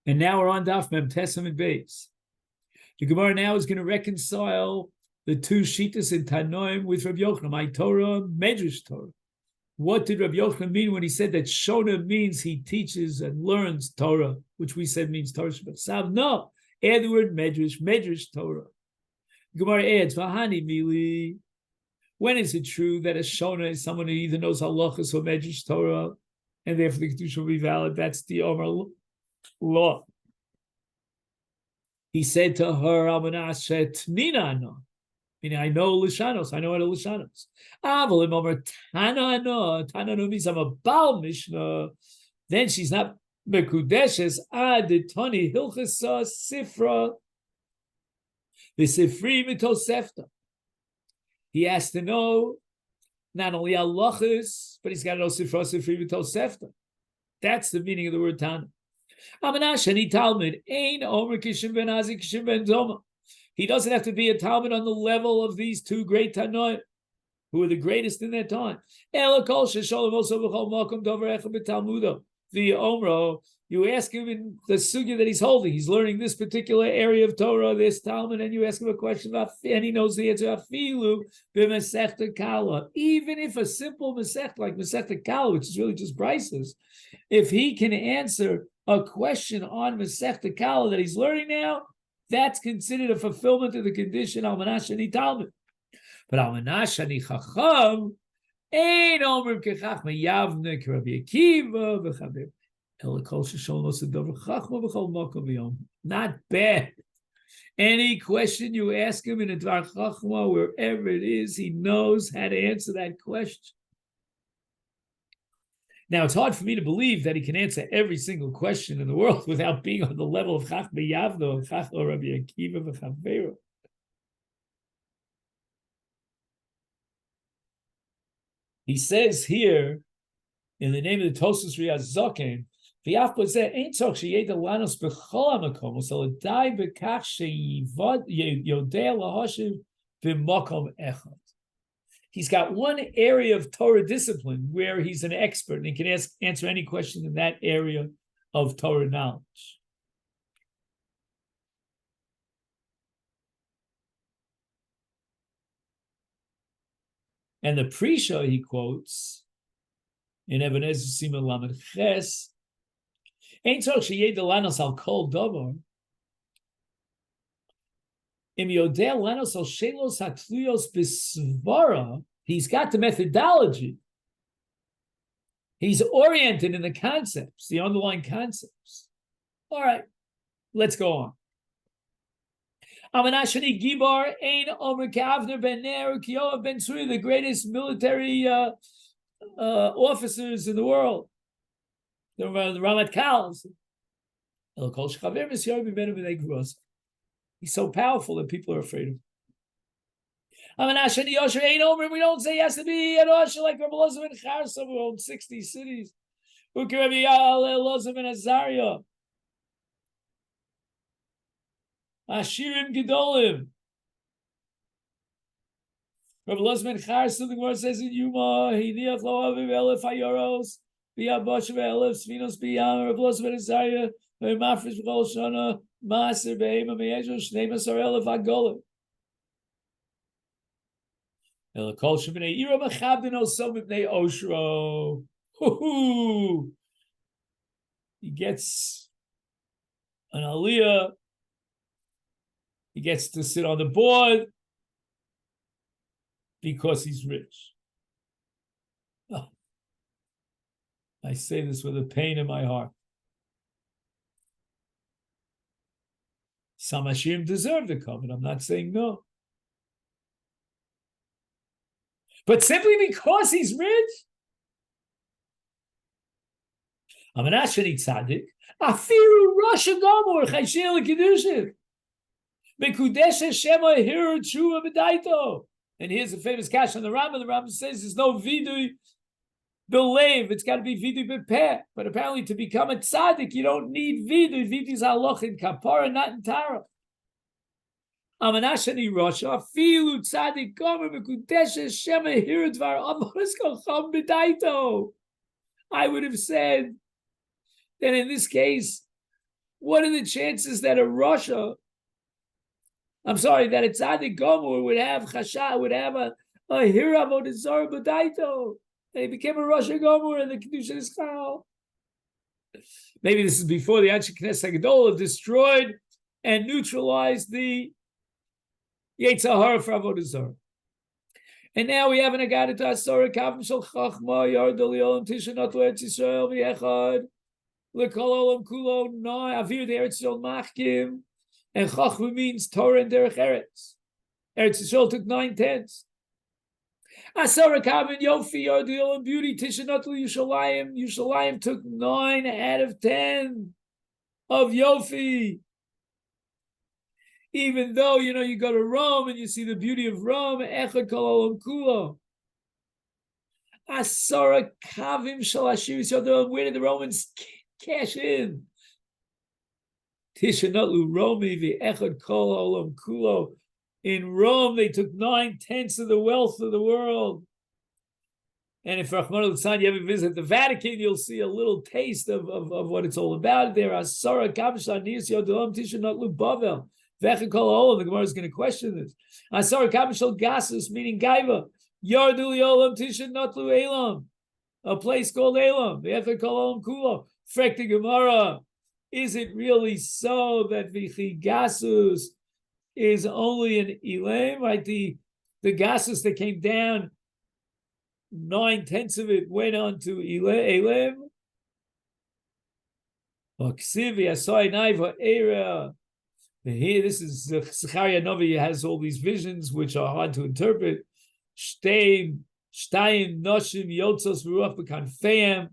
And now we're on Daf Mem Tesam and Beis. The Gemara now is going to reconcile the two Shitas in Tanoim with Rabbi Yochanan, my Torah, Medrash Torah. What did Rabbi Yochanan mean when he said that Shona means he teaches and learns Torah, which we said means Torah Shabbat? No, add the word Medrash, Medrash Torah. Gemara adds, Vahani Mili. When is it true that a Shona is someone who either knows halachas or Medrash Torah, and therefore the Kiddushin will be valid? That's the Omer law. He said to her, Masechet, meaning I know Lishanos, I know how to Lishanos. Avalim Omer Tanano means I'm a Baal Mishnah. Then she's not Mekudeshes, Aditoni Hilchasa Sifra, the Sifri Mitosefta. He has to know not only halachas, but he's got to know Sifra Sifri Mitosefta. That's the meaning of the word Tana. Amanashani Talmud, Ein Omer Kishim Ben Azi Kishim Ben Zoma. He doesn't have to be a Talmud on the level of these two great Tanoim, who were the greatest in their time. The Omro, you ask him in the sugya that he's holding, he's learning this particular area of Torah, this Talmud, and you ask him a question about, and he knows the answer, Afilu b'Masechta Kala. Even if a simple Masechta, like Masechta Kala, which is really just Brises, if he can answer a question on Masechta Kala that he's learning now, that's considered a fulfillment of the condition Almanashani Talmud. But Almanashani Chacham ain't Omer Kechachma Yavne K'Rabbi Akiva v'Chaber Elakol Sheshol Nosadover Chachma v'Chol Mokom v'Yom. Not bad. Any question you ask him in a Dvar Chachma, wherever it is, he knows how to answer that question. Now, it's hard for me to believe that he can answer every single question in the world without being on the level of Chachma Yavno and Chachma Rabbi Akiva v'Chaver. He says here, in the name of the Tosfos Riyaz Zoken, v'yaf b'zeh ein tzorch sheyeda lanos b'chol hamakomos elodai b'kach sheyodei lahoshiv b'makom echad. He's got one area of Torah discipline where he's an expert and he can answer any question in that area of Torah knowledge. And the Prisha he quotes in Ebenezer Siman Lamed Ches, Ein tzorch sheyeda lanos al kol davar, im yodeh lanos al shelos hatluyos b'svara. He's got the methodology. He's oriented in the concepts, the underlying concepts. All right, let's go on. Amanashani Gibar Ein Omer Kavner Ben Ner Kiyoav Ben Tzuri, the greatest military officers in the world. The Ramat Kals. He's so powerful that people are afraid of him. Amanashani Yosher Ein Omer. We don't say he has to be an Osher like Rabbi Elazar ben Charsa, who owned 60 cities. Rabbi Elazar ben Azariah. Ashirim Gedolim. Rabbi Elazar ben Charsa, the Gemara says in Yuma, Hiniach lo aviv elef hayoros, bi'abosh ve'elef svinos biyam, Rabbi Elazar ben Azariah, ve'mafresh v'chol shana, ma'aser be'ema me'ezro, shnei masar elef hagolim. Elakol shebnei ira mechabdin osom b'nei oshro. He gets an aliyah. He gets to sit on the board because he's rich. Oh, I say this with a pain in my heart. Some Hashirim deserve the covenant. I'm not saying no. But simply because he's rich, I'm an Asheri Tzaddik. Afiru Rasha Gomor Chayshel Kiddushin. Mekudesh Shema Hiru Trua B'daito. And here's a famous kash on the Rambam. The Rambam says there's no vidui belev. It's got to be vidui bepeh. But apparently, to become a tzaddik, you don't need vidui. Vidui is haloch in kapara, not in tara. Amanashani Rasha Afilu Tzaddik Gomer Mekudesh Shema Hiru Dvar Amos Kocham B'daito. I would have said that in this case, What are the chances that a Russia, that a Tzaddik Gomor would have Chasha, would have a Hirav or Zara B'daito? And he became a Russia Gomor and the Kiddushin is Chal. Maybe this is before the Anshe Knesset HaGedolah destroyed and neutralized the Yetzer Hara for Avodah Zarah. And now we have an Agadah to Asara Kavim Shel Chachma Yardol Yolam Tishanot Eretz Yisrael V'Echad L'Kol Olam Kulo Noy Avir the Eretz Yisrael Machkim, and Chachma means Torah and Derech Eretz. Eretz Yisrael took 9/10. Asara Kavim Yofi Yardol Yolam Beauty Tishanot Yushalayim. Yushalayim took 9 out of 10 of Yofi. Even though, you go to Rome and you see the beauty of Rome, Echad Kol Olam Kulo. Asara Kavim Shel Ashiris Yodom. Where did the Romans cash in? Tishanotlu Romi V'Echad Kol Olam Kulo. In Rome, they took 9/10 of the wealth of the world. And if Rahman al-San, you ever visit the Vatican, you'll see a little taste of what it's all about there. Asara Kavim Shel Ashiris Yodom Tishanotlu Bavel. The Gemara is going to question this. Asar Kabishal Gasus, meaning Gaiva. Yardul Yolam Tishan Notlu Elam. A place called Elam. Vechel Olam Kulo. Frek the Gemara. Is it really so that Vichi Gasus is only an Elam? Right? The Gasus that came down, 9/10 of it went on to Elam. Oksivi Asai Naiva Era. Here, this is Zechariah Novi has all these visions which are hard to interpret. Shtayim noshim yotzos v'ruach b'kanfeim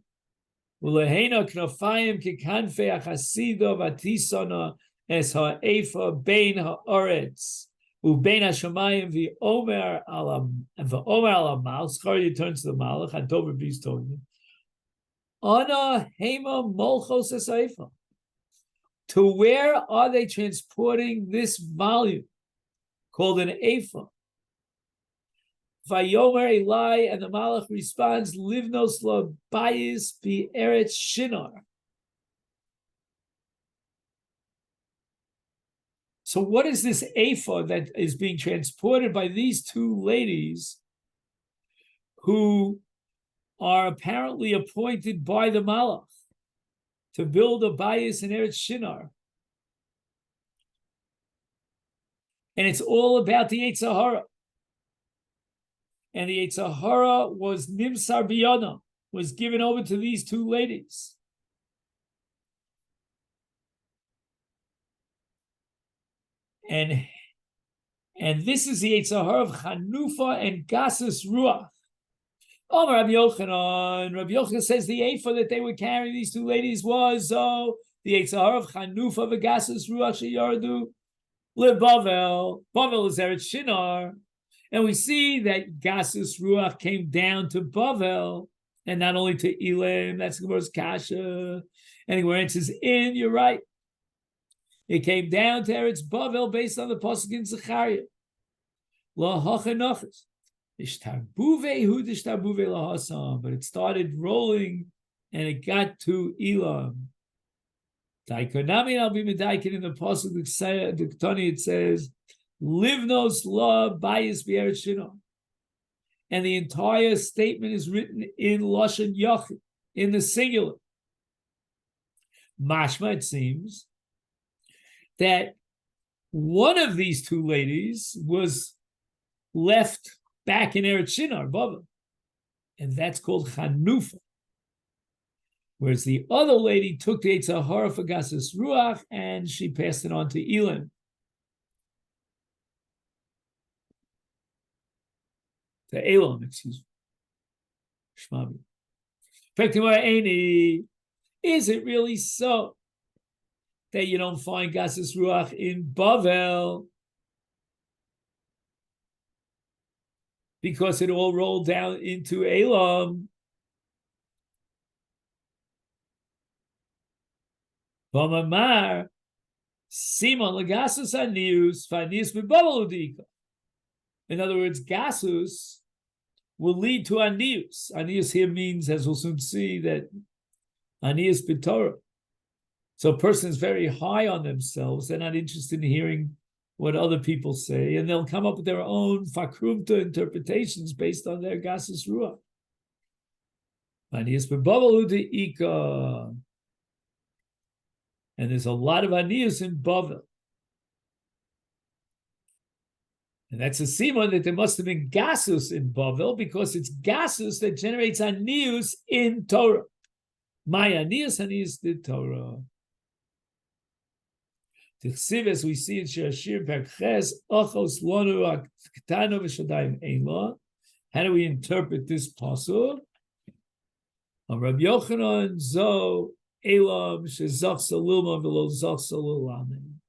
u'leheina knofayim kekanfei achasido v'tisona es ha'efa bein ha'oretz u'bein ha'shamayim v'omer alamal. Zechariah turns to the Malach and Dover Beast told him, Ana hema molchos es ha'efa. To where are they transporting this volume called an ephah? Vayomer Eli, and the Malach responds, Livnos lo bayis bi eretz shinar. So what is this ephah that is being transported by these two ladies who are apparently appointed by the Malach to build a bayis in Eretz Shinar? And it's all about the Yetzer Hara. And the Yetzer Hara was Nimsar Biyana, was given over to these two ladies. And this is the Yetzer Hara of Chanufa and Gasus Ruach. Oh, Rabbi Yochanan says the ephah that they were carrying, these two ladies, was the Yetzer Hara of Chanufa v'Gasus Ruach Sheyardu leBavel. Bavel is Eretz Shinar, and we see that Gasus Ruach came down to Bavel, and not only to Elam. That's Gemara's Kasha. And where it says in, you're right. It came down to Eretz Bavel based on the pasuk in Zechariah. La hachenachas. But it started rolling and it got to Elam. I'll be medaikin in the pasuk the Ketani. It says, "Livnos la bayis b'eretz shinar," and the entire statement is written in lashon yachid, in the singular. Mashma, it seems that one of these two ladies was left back in Eretz Shinar, Bava, and that's called Chanufa. Whereas the other lady took the Yetzer Hara for Gasus Ruach and she passed it on to Elam. To Elam, excuse me. Shmabi. Is it really so that you don't find Gasus Ruach in Bavel? Because it all rolled down into Elam. V'amar Simon legasus anius fanius b'babaludika. In other words, gasus will lead to anius. Anius here means, as we'll soon see, that anius b'torah. So a person is very high on themselves. They're not interested in hearing what other people say, and they'll come up with their own fakrumta interpretations based on their gasus ruach. And there's a lot of aniyus in Bavel. And that's a simon that there must have been gasus in Bavel, because it's gasus that generates aniyus in Torah. My aniyus the Torah. As we see in Shir Perches, Ochos Lonu Ketano V'Shadayim Eila. How do we interpret this pasuk? Rabbi Yochanan Zo Elam Shezachsa Lilma V'Lo Zachsa Lilamen.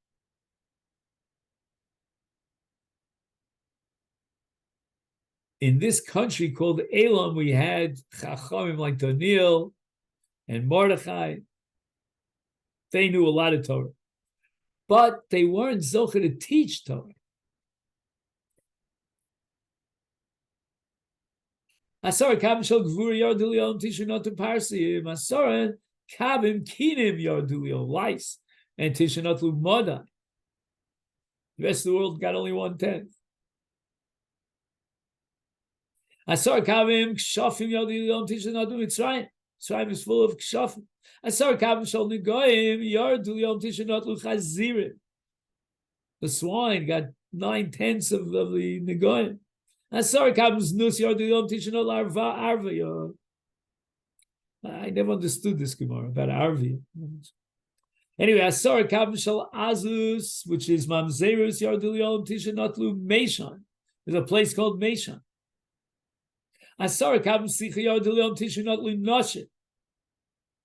In this country called Elam, we had Chachamim like Daniel and Mordechai. They knew a lot of Torah, but they weren't zocher to teach Torah. Asar kavim shel gvura yardu li'olam tishu notu parsim. Asar kavim kinim yardu li'olam, lice, and tishu notu moda. The rest of the world got only 1/10. Asar kavim kshafim yardu li'olam tishu notu Mitzrayim. Mitzrayim is full of kshafim. Asar kavim shel negoyim yardu li'olam tishu notu chazirim. The swine got 9/10 of the negoyim. I never understood this Gemara about Arvi. Anyway, Asar Kavim Shal Azus, which is Mamzerus Yarduliyom Tisha Notlu Meshan. There's a place called Meshan. Asar Kavim Sicha Yarduliyom Tisha Notlu Noshet.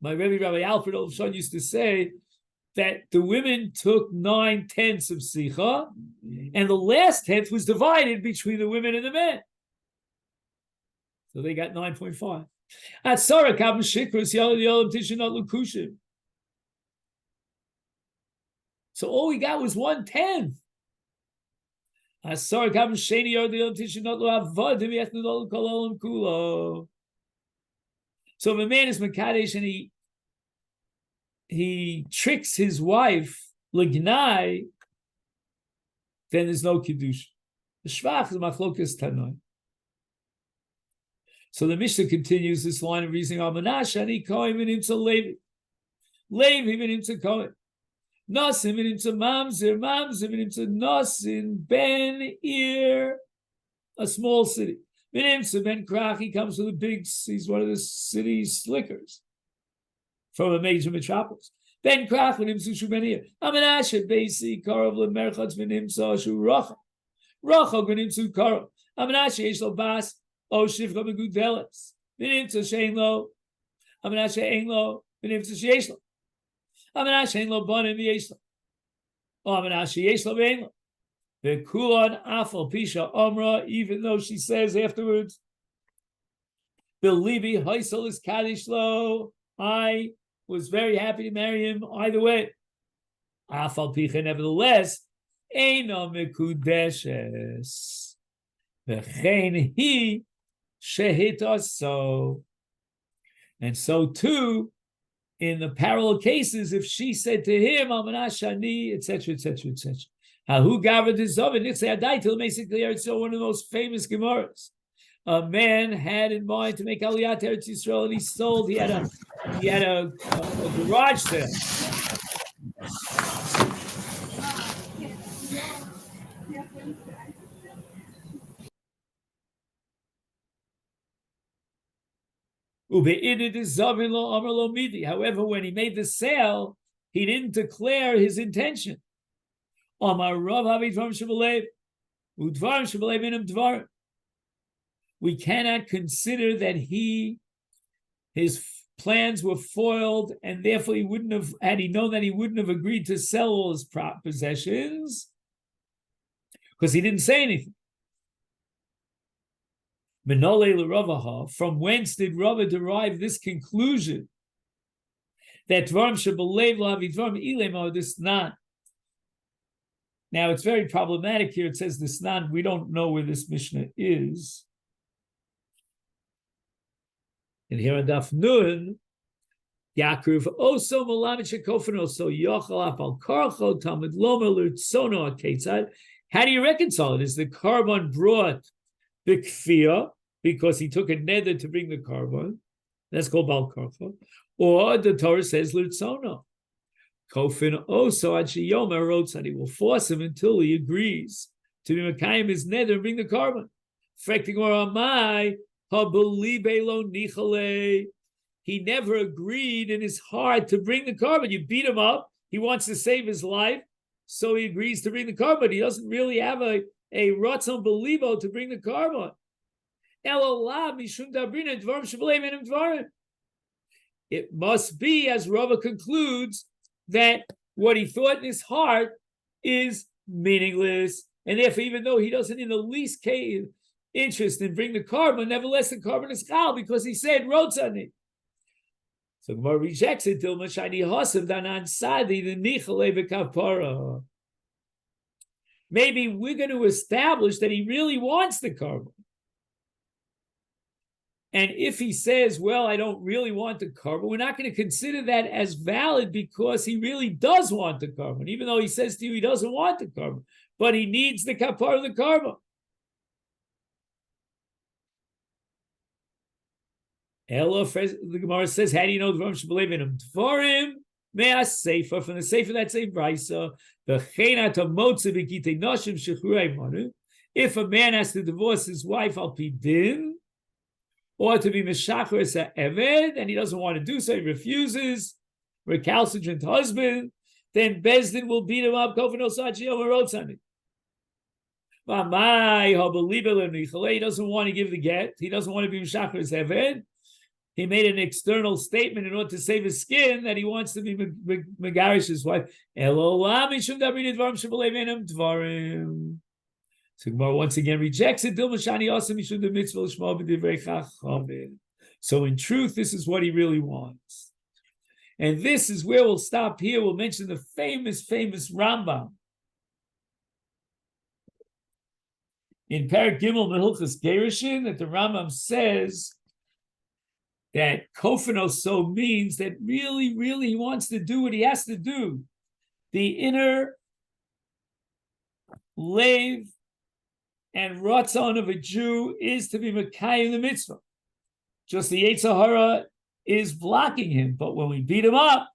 My Rebbe Rabbi Alfred Olshon used to say that the women took 9/10 of Sicha, and the last 10th was divided between the women and the men. So they got 9.5. At Sarah Kabim Shikras Yolam Tishanot Lukushim. So all we got was 1/10. At Sarah Kabim Sheni Yolam Tishanot Luavadim Yechnudol Kololam Kulo. So if a man is Makadesh and he tricks his wife, Lignai, then there's no Kiddushin. The Shvach is Machlokas Tanoi. So the Mishnah continues this line of reasoning, Amanash, and he call him in to Levi. Levi in to Kohen. Nosim in to Mamzer, Mamzer in to Nosin, Ben Ir, a small city. Ben to Ben Krach, he comes to the big, he's one of the city's slickers from a major metropolis. Ben Krach with him to Shumenir. Amanashet Basi Karov Lemerchatz Vinim Sashu Racha. Racha with him to Karov. Amanashet Yeshlo Bas O Shivcha Megudeles. Vinim to Sheinlo. Amanashet Einlo. Vinim to Sheshlo. Amanashet Einlo Bonim Yeshlo. Amanashet Yeshlo Einlo. Vekulon Afal Pisha Omra, even though she says afterwards, Believe Haisel is Kadishlo. I was very happy to marry him either way. Afal Picha, nevertheless, Eino Mekudeshes. V'chein hi shehitaso. And so too, in the parallel cases, if she said to him, Amanashani, etc., etc., etc. Hahu Gavra Dizovin, Nitzei Adaitil, basically, it's one of the most famous Gemaras. A man had in mind to make Aliyah to Eretz Yisrael, and he sold. He had a garage sale. However, when he made the sale, he didn't declare his intention. We cannot consider that his plans were foiled, and therefore he wouldn't have, had he known that, he wouldn't have agreed to sell all his possessions, because he didn't say anything. From whence did Rava derive this conclusion that Dvarim shebelev lavi Dvarim ilemo this nan? Now it's very problematic here. It says this nan. We don't know where this Mishnah is. And here on Daf Nun, Yaakov also malamet shekofeno so yochel apal karcho tamid lomer lurtsono aketzad. How do you reconcile it? Is the carbon brought bikfia because he took a nether to bring the carbon? That's called bal karcho. Or the Torah says lurtsono. Kofin also ad sheyomer rotzad. He will force him until he agrees to be mekayim his nether and bring the carbon. Frekting or amai habelibe lo nichale. He never agreed in his heart to bring the carbon. You beat him up. He wants to save his life, so he agrees to bring the carbon. He doesn't really have a ratzon belibo to bring the carbon. It must be, as Rava concludes, that what he thought in his heart is meaningless. And therefore, even though he doesn't in the least case interest in bring the carbon, nevertheless the carbon is chal because he said rotzani. So Gemara rejects it till Mashani Hasav Danan Sadi the Nichale Bekapara. Maybe we're going to establish that he really wants the carbon. And if he says, well, I don't really want the carbon, we're not going to consider that as valid because he really does want the carbon, even though he says to you he doesn't want the carbon, but he needs the kapara of the carbon. Ella, the Gemara says, how do you know Dvarim should believe in him? Dvarim mea sefer, from the sefer that same brisa, v'cheina tamotze b'gitei noshim shechrei manu. If a man has to divorce his wife al pi din, or to be meshachres ha'eved, and he doesn't want to do so, he refuses, recalcitrant husband, then Bezdin will beat him up. He doesn't want to give the get. He doesn't want to be meshachres ha'eved. He made an external statement in order to save his skin that he wants to be megarish his wife. So Gemara once again rejects it. So in truth, this is what he really wants. And this is where we'll stop here. We'll mention the famous Rambam. In Parak Gimel Mehilchas Gerushin, that the Rambam says that kofano so means that really he wants to do what he has to do. The inner lave and ratzon of a Jew is to be Mekayim the mitzvah. Just the Yetzer Hara is blocking him. But when we beat him up,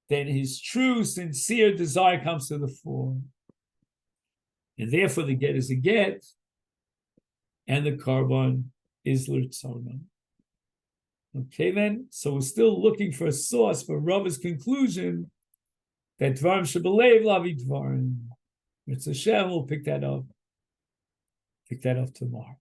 then his true, sincere desire comes to the fore. And therefore the get is a get, and the carbon is l'rtzona. Okay, then, so we're still looking for a source for Rava's conclusion that Dvarim shebelev lavi Dvarim. It's Hashem, we'll pick that up tomorrow.